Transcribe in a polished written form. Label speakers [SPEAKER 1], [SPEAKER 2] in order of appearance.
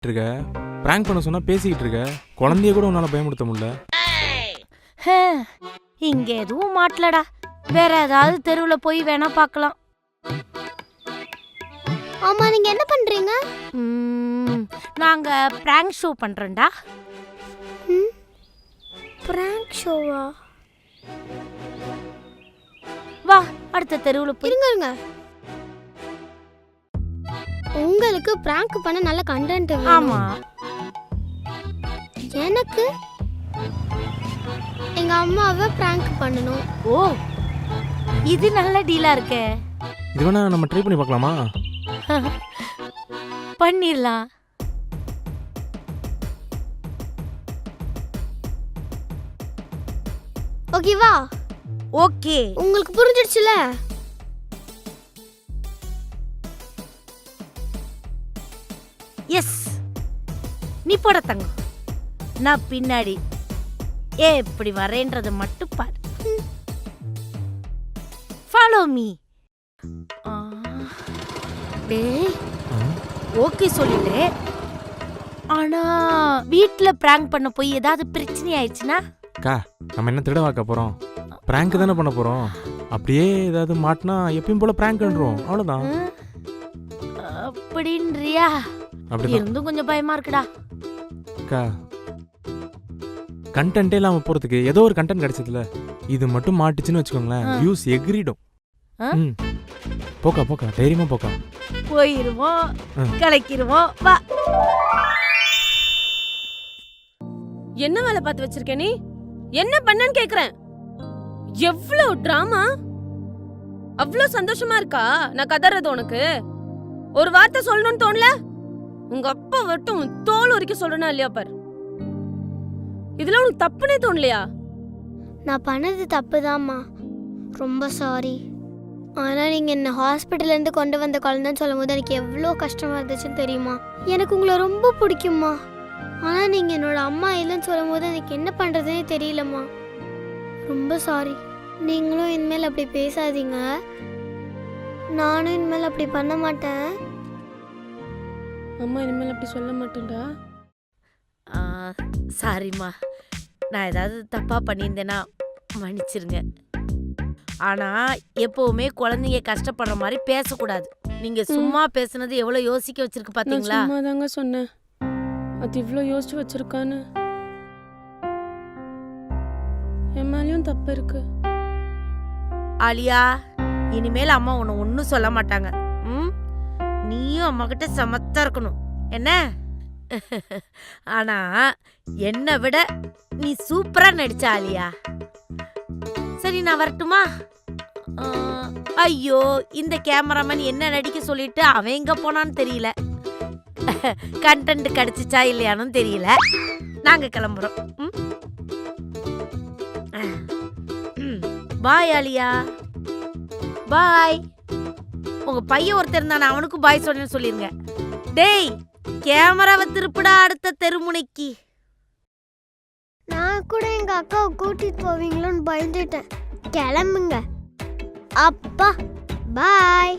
[SPEAKER 1] இருக்க பிராங்க் பண்ண சொன்னா பேசிக்கிட்டு இருக்க. குழந்தைய கூட உன்னால பயமுடுத்த முடியல.
[SPEAKER 2] இங்க எதுவும் மாட்டலடா. வேற ஏதாவது தெருவுல போய் வேணா பார்க்கலாம்.
[SPEAKER 3] ஆமா, நீங்க என்ன பண்றீங்க?
[SPEAKER 2] நாங்க பிராங்க் ஷோ பண்றோம்டா.
[SPEAKER 3] பிராங்க் ஷோவா?
[SPEAKER 2] வா அடுத்த தெருவுல போய்.
[SPEAKER 3] இருங்க, உங்களுக்கு பிராங்க் பண்ண நல்ல கண்டென்ட் வேணும்.
[SPEAKER 2] ஆமா,
[SPEAKER 3] எனக்கு எங்க அம்மாவை பிராங்க் பண்ணணும்.
[SPEAKER 2] ஓ இது நல்ல டீலா இருக்கே.
[SPEAKER 1] இது வேணா நம்ம ட்ரை பண்ணி பார்க்கலாமா?
[SPEAKER 2] பண்ணிடலாம்.
[SPEAKER 3] ஓகேவா?
[SPEAKER 2] ஓகே,
[SPEAKER 3] உங்களுக்கு புரிஞ்சிடுச்சுல?
[SPEAKER 2] எஸ். நீ போட தங்கம், நான் பின்னாடி எப்படி வரேன்றத மட்டும் பாரு. Follow me. டேய் ஓகே சொல்லிட்டு, ஆனா வீட்ல பிராங்க் பண்ண போய் ஏதாவது பிரச்சனை ஆயிடுச்சுன்னா?
[SPEAKER 1] அக்கா, நம்ம என்ன திருட வாக்க போறோம்? பிராங்க் தானே பண்ண போறோம். அப்படியே ஏதாவது மாட்டினா எப்பயும் போல பிராங்க்ன்றோம், அவ்வளவுதான்.
[SPEAKER 2] அப்படின்றியா? இருந்தும் கொஞ்சம் பயமா இருக்குடா.
[SPEAKER 1] அக்கா, கண்டென்ட்டே இல்லாம போறதுக்கு ஏதோ ஒரு கண்டென்ட் கிடைச்சதுல, இது மட்டும் மாட்டுச்சுன்னு வச்சுக்கோங்களேன், வியூஸ் எகிரிடும். போக்கா போக்கா, தைரியமா போக்கா.
[SPEAKER 2] போயிருவோம், கலக்கிருவோம். வா.
[SPEAKER 4] என்ன வேலை பார்த்து வச்சிருக்க நீ? என்ன பண்ணன்னு கேக்குறேன். எவ்வளவு டிராமா! அவ்வளவு சந்தோஷமா இருக்கா நான் கதறது? உனக்கு ஒரு வார்த்தை சொல்லணும்னு தோணல? உங்க அப்பா வட்டும் தோல் வரைக்கும் சொல்லணும் இல்லையா பாரு. இதெல்லாம் உனக்கு தப்புனே தோணலையா?
[SPEAKER 3] நான் பண்ணது தப்புதாம்மா, ரொம்ப சாரி. ஆனா நீங்க என்ன ஹாஸ்பிட்டல்ல இருந்து கொண்டு வந்த குழந்தைன்னு சொல்லும் போது எனக்கு எவ்வளோ கஷ்டமா இருந்துச்சுன்னு தெரியுமா? எனக்கு உங்களை ரொம்ப பிடிக்கும்மா. ஆனா நீங்க என்னோட அம்மா இல்லைன்னு சொல்லும் போது எனக்கு என்ன பண்றதுன்னே தெரியலம்மா. ரொம்ப சாரி. நீங்களும் இனிமேல் அப்படி பேசாதீங்க. நானும் இனிமேல் அப்படி பண்ண மாட்டேன்.
[SPEAKER 4] அம்மா இனிமேல் அப்படி சொல்ல மாட்டேன்டா.
[SPEAKER 2] சாரிம்மா, நான் ஏதாவது தப்பா பண்ணியிருந்தேன்னா மன்னிச்சிருங்க. ஆனா எப்பவுமே குழந்தைங்க கஷ்டப்படுற மாதிரி பேசக்கூடாது. நீங்க சும்மா பேசுனது எவ்வளவு யோசிக்க வச்சிருக்கு பாத்தீங்களா?
[SPEAKER 4] சும்மா தாங்க சொன்னேன், அது இவ்ளோ யோசிச்சு வச்சிருக்கான்னு. என் மேலயும் தப்பு இருக்கு.
[SPEAKER 2] ஆலியா, இனிமேல் அம்மா உன்னை ஒன்னும் சொல்ல மாட்டாங்க. நீயும் அம்மா கிட்ட சமத்தா இருக்கணும் என்ன? ஆனா என்னை விட நீ சூப்பரா நடிச்ச ஆலியா. சரி, நான் வரட்டுமா? ஐயோ, இந்த கேமராமேன் என்ன நடிக்க சொல்லிட்டு அவன் எங்க போனான்னு தெரியல. கண்டென்ட் கிடைச்சிச்சா இல்லையானும் தெரியல. நாங்க கிளம்புறோம். பாய் ஆலியா, பாய். உங்க பையன் ஒருத்தர் இருந்தானே, அவனுக்கும் பாய் சொன்னேன்னு சொல்லிருங்க. டேய், கேமராவை திருப்புடா அடுத்த தெருமுனைக்கு.
[SPEAKER 3] நான் கூட எங்க அக்காவை கூட்டிட்டு போவீங்களோன்னு பயந்துட்டேன். கிளம்புங்க. அப்பா பாய்.